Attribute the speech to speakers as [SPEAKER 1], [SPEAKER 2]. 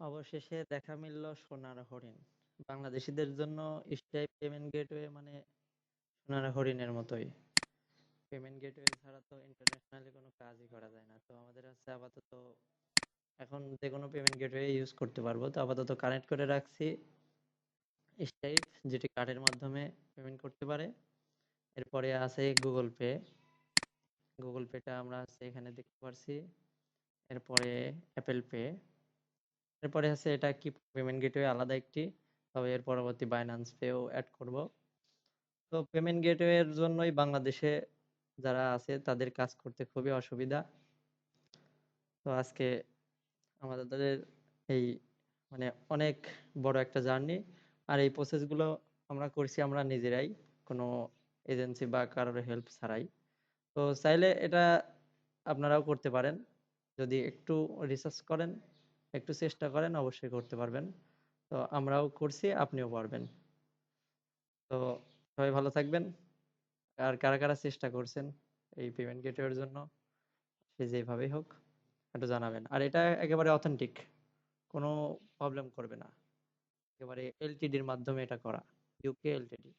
[SPEAKER 1] অবশেষে দেখা মিলল সোনার হরিণ। বাংলাদেশীদের জন্য স্ট্রাইপ পেমেন্ট গেটওয়ে মানে সোনার হরিণের মতোই। পেমেন্ট গেটওয়ে ছাড়া তো ইন্টারন্যাশনালি কোনো কাজই করা যায় না। তো আমাদের হচ্ছে আপাতত এখন যে কোনো পেমেন্ট গেটওয়ে ইউজ করতে পারবো। তো আপাতত কানেক্ট করে রাখছি স্ট্রাইপ, যেটি কার্ডের মাধ্যমে পেমেন্ট করতে পারে। এরপরে আছে গুগল পে। গুগল পেটা আমরা হচ্ছে এখানে দেখতে পারছি। এরপরে অ্যাপেল পে। এরপরে হচ্ছে এটা কি পেমেন্ট গেটওয়ে আলাদা একটি, তবে এর পরবর্তী বাইন্যান্স পেও অ্যাড করব। তো পেমেন্ট গেটওয়ে এর জন্যই বাংলাদেশে যারা আছে তাদের কাজ করতে খুবই অসুবিধা। তো আজকে আমাদের এই মানে অনেক বড় একটা জার্নি, আর এই প্রসেসগুলো আমরা করছি আমরা নিজেরাই, কোনো এজেন্সি বা কারোর হেল্প ছাড়াই। তো চাইলে এটা আপনারাও করতে পারেন, যদি একটু রিসার্চ করেন, একটু চেষ্টা করেন অবশ্যই করতে পারবেন। তো আমরাও করছি, আপনিও পারবেন। তো সবাই ভালো থাকবেন। আর কারা কারা চেষ্টা করছেন এই পেমেন্ট গেটওয়ের জন্য, সে যেভাবেই হোক একটু জানাবেন। আর এটা একেবারে অথেন্টিক, কোনো প্রবলেম করবে না। একেবারে এলটিডির মাধ্যমে এটা করা, ইউকে এলটিডি।